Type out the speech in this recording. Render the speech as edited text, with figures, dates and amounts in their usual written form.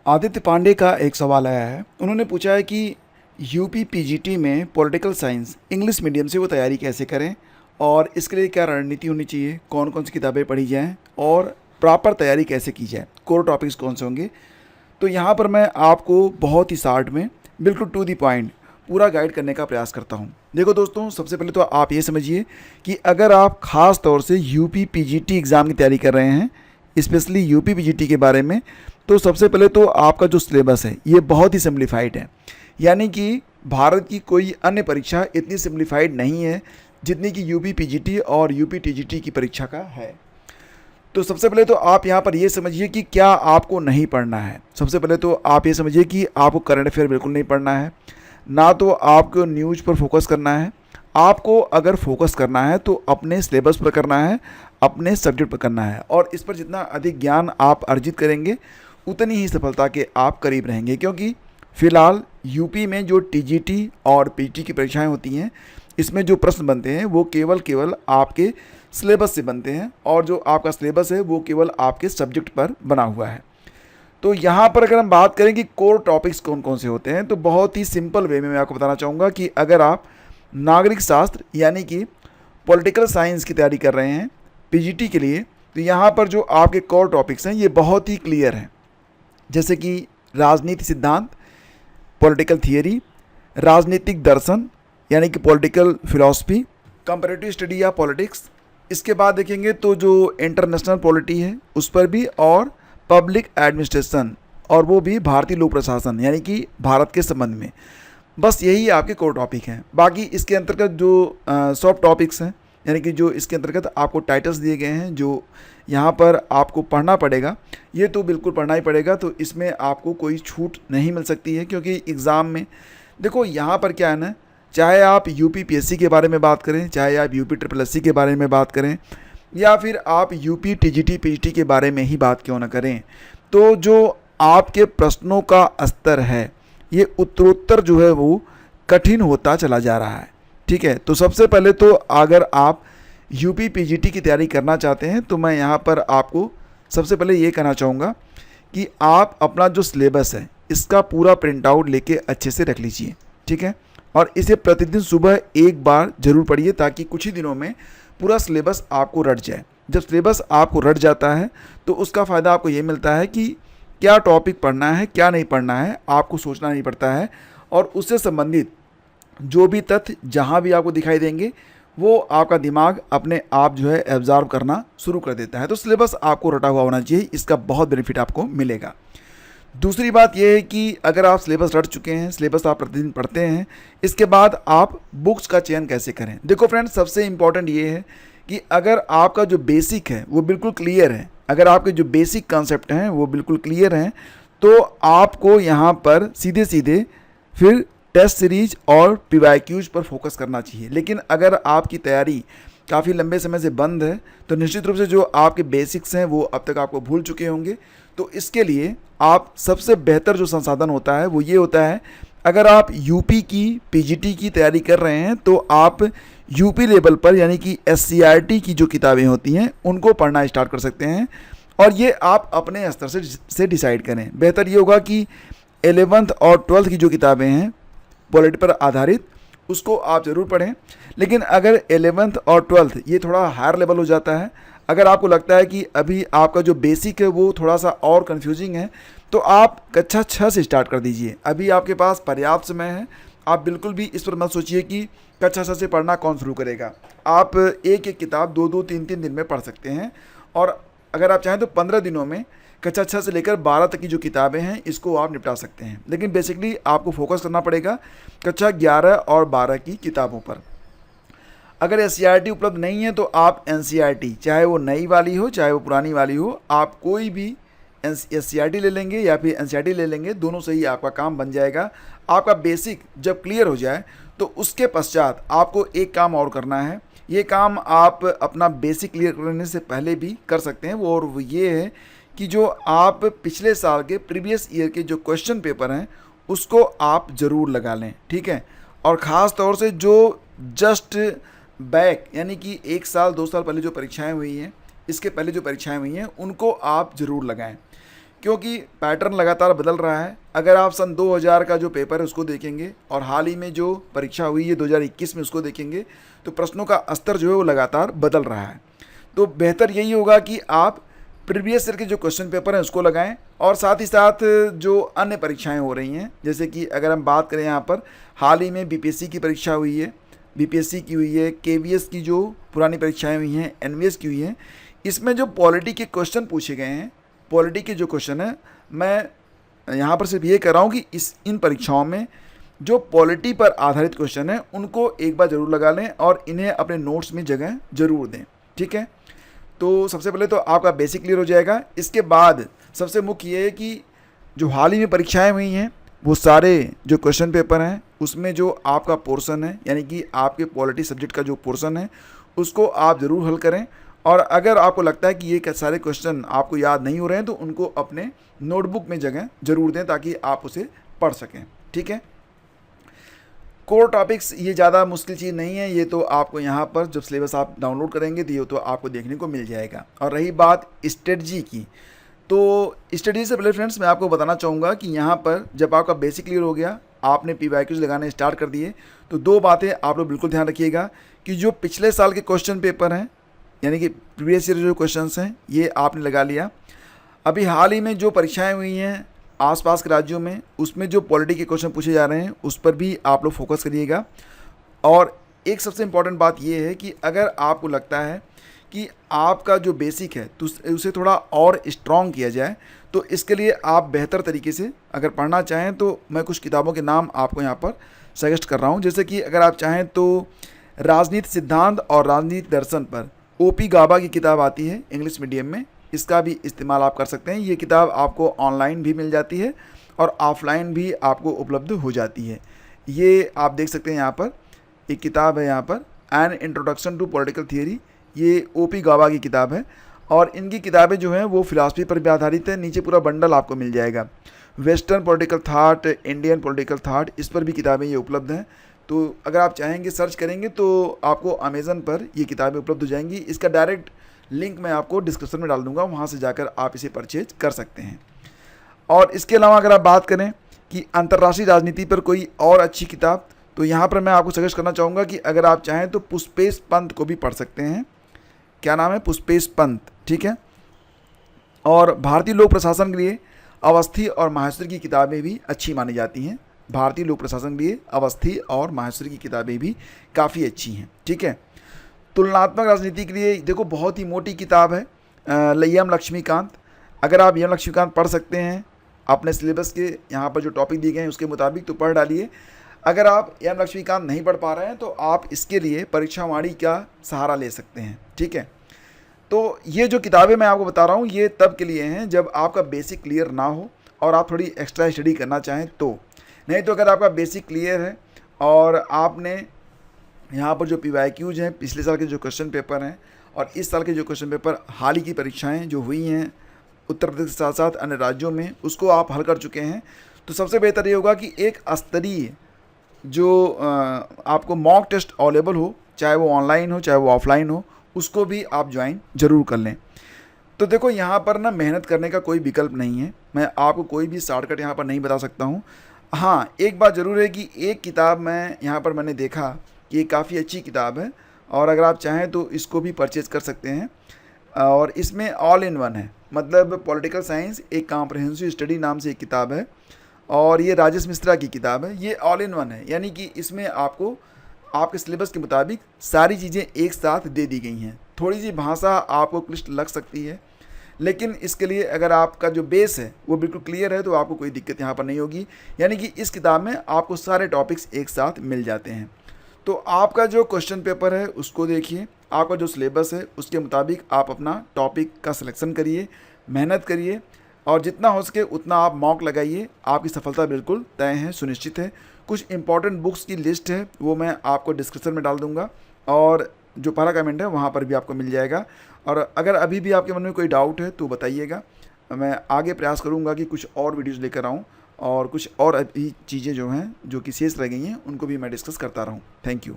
आदित्य पांडे का एक सवाल आया है। उन्होंने पूछा है कि यूपी पीजीटी में पॉलिटिकल साइंस इंग्लिश मीडियम से वो तैयारी कैसे करें और इसके लिए क्या रणनीति होनी चाहिए, कौन कौन सी किताबें पढ़ी जाएं और प्रॉपर तैयारी कैसे की जाए, कोर टॉपिक्स कौन से होंगे। तो यहाँ पर मैं आपको बहुत ही शार्ट में बिल्कुल टू दी पॉइंट पूरा गाइड करने का प्रयास करता हूँ। देखो दोस्तों, सबसे पहले तो आप ये समझिए कि अगर आप ख़ास तौर से यूपी पीजीटी एग्ज़ाम की तैयारी कर रहे हैं, स्पेशली यूपी पीजीटी के बारे में, तो सबसे पहले तो आपका जो सिलेबस है ये बहुत ही सिम्प्लीफाइड है। यानी कि भारत की कोई अन्य परीक्षा इतनी सिम्प्लीफाइड नहीं है जितनी कि यूपी पीजीटी और यूपी टीजीटी की परीक्षा का है। तो सबसे पहले तो आप यहाँ पर ये समझिए कि क्या आपको नहीं पढ़ना है। सबसे पहले तो आप ये समझिए कि आपको करंट अफेयर बिल्कुल नहीं पढ़ना है, ना तो आपको न्यूज़ पर फोकस करना है। आपको अगर फोकस करना है तो अपने सिलेबस पर करना है, अपने सब्जेक्ट पर करना है, और इस पर जितना अधिक ज्ञान आप अर्जित करेंगे उतनी ही सफलता के आप करीब रहेंगे। क्योंकि फ़िलहाल यूपी में जो टीजीटी और पीजी की परीक्षाएं होती हैं, इसमें जो प्रश्न बनते हैं वो केवल आपके सिलेबस से बनते हैं, और जो आपका सिलेबस है वो केवल आपके सब्जेक्ट पर बना हुआ है। तो यहाँ पर अगर हम बात करें कि कोर टॉपिक्स कौन कौन से होते हैं, तो बहुत ही सिंपल वे में मैं आपको बताना चाहूँगा कि अगर आप नागरिक शास्त्र यानी कि पॉलिटिकल साइंस की तैयारी कर रहे हैं पीजीटी के लिए, तो यहाँ पर जो आपके कोर टॉपिक्स हैं ये बहुत ही क्लियर हैं। जैसे कि राजनीति सिद्धांत, पॉलिटिकल थियरी, राजनीतिक दर्शन यानी कि पॉलिटिकल फिलॉसफी, कंपैरेटिव स्टडी या पॉलिटिक्स। इसके बाद देखेंगे तो जो इंटरनेशनल पॉलिटी है उस पर भी, और पब्लिक एडमिनिस्ट्रेशन, और वो भी भारतीय लोक प्रशासन यानी कि भारत के संबंध में। बस यही आपके कोर टॉपिक हैं। बाकी इसके अंतर्गत जो सॉफ्ट टॉपिक्स हैं, यानी कि जो इसके अंतर्गत आपको टाइटल्स दिए गए हैं जो यहाँ पर आपको पढ़ना पड़ेगा, ये तो बिल्कुल पढ़ना ही पड़ेगा। तो इसमें आपको कोई छूट नहीं मिल सकती है, क्योंकि एग्ज़ाम में देखो यहाँ पर क्या है ना, चाहे आप यूपी पीएससी के बारे में बात करें, चाहे आप यूपी ट्रिपल एससी के बारे में बात करें, या फिर आप यूपी टीजीटी पीजीटी के बारे में ही बात क्यों ना करें, तो जो आपके प्रश्नों का स्तर है ये उत्तरोत्तर जो है वो कठिन होता चला जा रहा है। ठीक है, तो सबसे पहले तो अगर आप यूपी पीजीटी की तैयारी करना चाहते हैं तो मैं यहाँ पर आपको सबसे पहले ये कहना चाहूँगा कि आप अपना जो सिलेबस है इसका पूरा प्रिंट आउट लेके अच्छे से रख लीजिए। ठीक है, और इसे प्रतिदिन सुबह एक बार जरूर पढ़िए, ताकि कुछ ही दिनों में पूरा सिलेबस आपको रट जाए। जब सिलेबस आपको रट जाता है तो उसका फ़ायदा आपको ये मिलता है कि क्या टॉपिक पढ़ना है क्या नहीं पढ़ना है, आपको सोचना नहीं पड़ता है, और उससे संबंधित जो भी तथ्य जहाँ भी आपको दिखाई देंगे वो आपका दिमाग अपने आप जो है एब्जॉर्व करना शुरू कर देता है। तो सिलेबस आपको रटा हुआ होना चाहिए, इसका बहुत बेनिफिट आपको मिलेगा। दूसरी बात यह है कि अगर आप सिलेबस रट चुके हैं, सिलेबस आप प्रतिदिन पढ़ते हैं, इसके बाद आप बुक्स का चयन कैसे करें। देखो फ्रेंड्स, सबसे इम्पॉर्टेंट ये है कि अगर आपका जो बेसिक है वो बिल्कुल क्लियर है, अगर आपके जो बेसिक कॉन्सेप्ट हैं वो बिल्कुल क्लियर हैं, तो आपको यहाँ पर सीधे सीधे फिर टेस्ट सीरीज और पीवाईक्यूज पर फोकस करना चाहिए। लेकिन अगर आपकी तैयारी काफ़ी लंबे समय से बंद है तो निश्चित रूप से जो आपके बेसिक्स हैं वो अब तक आपको भूल चुके होंगे। तो इसके लिए आप सबसे बेहतर जो संसाधन होता है वो ये होता है, अगर आप यूपी की पीजीटी की तैयारी कर रहे हैं तो आप यूपी लेवल पर यानी कि एससीईआरटी की जो किताबें होती हैं उनको पढ़ना स्टार्ट कर सकते हैं, और ये आप अपने स्तर से डिसाइड करें। बेहतर ये होगा कि 11th और 12th की जो किताबें हैं पॉलिटी पर आधारित, उसको आप ज़रूर पढ़ें। लेकिन अगर 11th और 12th ये थोड़ा हायर लेवल हो जाता है, अगर आपको लगता है कि अभी आपका जो बेसिक है वो थोड़ा सा और कंफ्यूजिंग है, तो आप कक्षा 6 से स्टार्ट कर दीजिए। अभी आपके पास पर्याप्त समय है। आप बिल्कुल भी इस पर मत सोचिए कि कक्षा 6 से पढ़ना कौन शुरू करेगा। आप एक एक किताब 2-2, 3-3 दिन में पढ़ सकते हैं, और अगर आप चाहें तो 15 दिनों में कक्षा 6 से लेकर 12 तक की जो किताबें हैं इसको आप निपटा सकते हैं। लेकिन बेसिकली आपको फोकस करना पड़ेगा कक्षा 11 और 12 की किताबों पर। अगर एससीईआरटी उपलब्ध नहीं है तो आप एनसीईआरटी, चाहे वो नई वाली हो चाहे वो पुरानी वाली हो, आप कोई भी एससीईआरटी ले लेंगे या फिर एनसीईआरटी ले लेंगे, दोनों से ही आपका काम बन जाएगा। आपका बेसिक जब क्लियर हो जाए तो उसके पश्चात आपको एक काम और करना है। ये काम आप अपना बेसिक क्लियर करने से पहले भी कर सकते हैं, वो और वो ये है कि जो आप पिछले साल के प्रीवियस ईयर के जो क्वेश्चन पेपर हैं उसको आप ज़रूर लगा लें। ठीक है, और ख़ास तौर से जो जस्ट बैक यानी कि 1 साल 2 साल पहले जो परीक्षाएं हुई हैं, इसके पहले जो परीक्षाएं हुई हैं उनको आप ज़रूर लगाएं। क्योंकि पैटर्न लगातार बदल रहा है। अगर आप सन 2000 का जो पेपर है उसको देखेंगे और हाल ही में जो परीक्षा हुई है 2021 में उसको देखेंगे, तो प्रश्नों का स्तर जो है वो लगातार बदल रहा है। तो बेहतर यही होगा कि आप प्रीवियस ईयर के जो क्वेश्चन पेपर हैं उसको लगाएं, और साथ ही साथ जो अन्य परीक्षाएं हो रही हैं, जैसे कि अगर हम बात करें यहाँ पर हाल ही में बीपीएससी की परीक्षा हुई है, बीपीएससी की हुई है, केवीएस की जो पुरानी परीक्षाएं हुई हैं, एनवीएस की हुई हैं, इसमें जो पॉलिटी के क्वेश्चन पूछे गए हैं, पॉलिटी के जो क्वेश्चन है, मैं यहाँ पर सिर्फ ये कह रहा हूँ कि इन परीक्षाओं में जो पॉलिटी पर आधारित क्वेश्चन है उनको एक बार ज़रूर लगा लें और इन्हें अपने नोट्स में जगह ज़रूर दें। ठीक है, तो सबसे पहले तो आपका बेसिक क्लियर हो जाएगा। इसके बाद सबसे मुख्य ये है कि जो हाल ही में परीक्षाएं हुई हैं वो सारे जो क्वेश्चन पेपर हैं उसमें जो आपका पोर्शन है, यानी कि आपके पॉलिटी सब्जेक्ट का जो पोर्शन है उसको आप ज़रूर हल करें। और अगर आपको लगता है कि ये सारे क्वेश्चन आपको याद नहीं हो रहे हैं तो उनको अपने नोटबुक में जगह ज़रूर दें ताकि आप उसे पढ़ सकें। ठीक है, कोर टॉपिक्स ये ज़्यादा मुश्किल चीज़ नहीं है, ये तो आपको यहाँ पर जब सिलेबस आप डाउनलोड करेंगे तो ये तो आपको देखने को मिल जाएगा। और रही बात स्ट्रेटजी की, तो स्ट्रेटजी से पहले फ्रेंड्स मैं आपको बताना चाहूँगा कि यहाँ पर जब आपका बेसिक क्लियर हो गया, आपने PYQs लगाने स्टार्ट कर दिए, तो दो बातें आप लोग बिल्कुल ध्यान रखिएगा कि जो पिछले साल के क्वेश्चन पेपर हैं, यानी कि प्रीवियस ईयर जो क्वेश्चन हैं, ये आपने लगा लिया। अभी हाल ही में जो परीक्षाएँ हुई हैं आसपास के राज्यों में, उसमें जो पॉलिटी के क्वेश्चन पूछे जा रहे हैं उस पर भी आप लोग फोकस करिएगा। और एक सबसे इम्पॉर्टेंट बात ये है कि अगर आपको लगता है कि आपका जो बेसिक है तो उसे थोड़ा और स्ट्रॉन्ग किया जाए, तो इसके लिए आप बेहतर तरीके से अगर पढ़ना चाहें तो मैं कुछ किताबों के नाम आपको यहाँ पर सजेस्ट कर रहा हूँ। जैसे कि अगर आप चाहें तो राजनीति सिद्धांत और राजनीति दर्शन पर OP गाबा की किताब आती है इंग्लिश मीडियम में, इसका भी इस्तेमाल आप कर सकते हैं। ये किताब आपको ऑनलाइन भी मिल जाती है और ऑफलाइन भी आपको उपलब्ध हो जाती है। ये आप देख सकते हैं, यहाँ पर एक किताब है, यहाँ पर an introduction to political theory, ये OP गाबा की किताब है। और इनकी किताबें जो हैं वो फिलॉसफी पर भी आधारित है। नीचे पूरा बंडल आपको मिल जाएगा, western political thought, Indian political thought, इस पर भी किताबें ये उपलब्ध हैं। तो अगर आप चाहेंगे सर्च करेंगे तो आपको अमेज़न पर ये किताबें उपलब्ध हो जाएंगी। इसका डायरेक्ट लिंक मैं आपको डिस्क्रिप्शन में डाल दूंगा, वहाँ से जाकर आप इसे परचेज कर सकते हैं। और इसके अलावा अगर आप बात करें कि अंतर्राष्ट्रीय राजनीति पर कोई और अच्छी किताब, तो यहाँ पर मैं आपको सजेस्ट करना चाहूँगा कि अगर आप चाहें तो पुष्पेश पंत को भी पढ़ सकते हैं। क्या नाम है? पुष्पेश पंत। ठीक है, और भारतीय लोक प्रशासन के लिए अवस्थी और माहेश्वरी की किताबें भी अच्छी मानी जाती हैं। भारतीय लोक प्रशासन के लिए अवस्थी और माहेश्वरी की किताबें भी काफ़ी अच्छी हैं। ठीक है, तुलनात्मक राजनीति के लिए देखो बहुत ही मोटी किताब है, एम लक्ष्मीकांत। अगर आप एम लक्ष्मीकांत पढ़ सकते हैं अपने सिलेबस के यहाँ पर जो टॉपिक दिए गए हैं उसके मुताबिक, तो पढ़ डालिए। अगर आप एम लक्ष्मीकांत नहीं पढ़ पा रहे हैं तो आप इसके लिए परीक्षा वाणी का सहारा ले सकते हैं। ठीक है, तो ये जो किताबें मैं आपको बता रहा हूँ ये तब के लिए हैं जब आपका बेसिक क्लियर ना हो और आप थोड़ी एक्स्ट्रा स्टडी करना चाहें तो। नहीं तो अगर आपका बेसिक क्लियर है और आपने यहाँ पर जो PYQs हैं, पिछले साल के जो क्वेश्चन पेपर हैं और इस साल के जो क्वेश्चन पेपर हाल ही की परीक्षाएं जो हुई हैं उत्तर प्रदेश के साथ साथ अन्य राज्यों में, उसको आप हल कर चुके हैं, तो सबसे बेहतर ये होगा कि एक स्तरीय जो आपको मॉक टेस्ट अवेलेबल हो, चाहे वो ऑनलाइन हो चाहे वो ऑफलाइन हो, उसको भी आप ज्वाइन ज़रूर कर लें। तो देखो यहाँ पर ना मेहनत करने का कोई विकल्प नहीं है, मैं आपको कोई भी शॉर्टकट यहाँ पर नहीं बता सकता हूँ। हाँ, एक बात ज़रूर है कि एक किताब मैं यहाँ पर मैंने देखा कि ये काफ़ी अच्छी किताब है और अगर आप चाहें तो इसको भी परचेज़ कर सकते हैं। और इसमें ऑल इन वन है, मतलब पॉलिटिकल साइंस एक कॉम्प्रहेंसिव स्टडी नाम से एक किताब है और ये राजेश मिश्रा की किताब है। ये ऑल इन वन है, यानी कि इसमें आपको आपके सिलेबस के मुताबिक सारी चीज़ें एक साथ दे दी गई हैं। थोड़ी सी भाषा आपको क्लिष्ट लग सकती है, लेकिन इसके लिए अगर आपका जो बेस है वो बिल्कुल क्लियर है तो आपको कोई दिक्कत यहाँ पर नहीं होगी। यानी कि इस किताब में आपको सारे टॉपिक्स एक साथ मिल जाते हैं। तो आपका जो क्वेश्चन पेपर है उसको देखिए, आपका जो सिलेबस है उसके मुताबिक आप अपना टॉपिक का सिलेक्शन करिए, मेहनत करिए और जितना हो सके उतना आप मॉक लगाइए। आपकी सफलता बिल्कुल तय है, सुनिश्चित है। कुछ इंपॉर्टेंट बुक्स की लिस्ट है वो मैं आपको डिस्क्रिप्शन में डाल दूँगा और जो पहला कमेंट है वहाँ पर भी आपको मिल जाएगा। और अगर अभी भी आपके मन में कोई डाउट है तो बताइएगा, मैं आगे प्रयास करूँगा कि कुछ और वीडियोज़ लेकर आऊँ और कुछ और अभी चीज़ें जो हैं जो कि शेष रह गई हैं उनको भी मैं डिस्कस करता रहूँ। Thank you.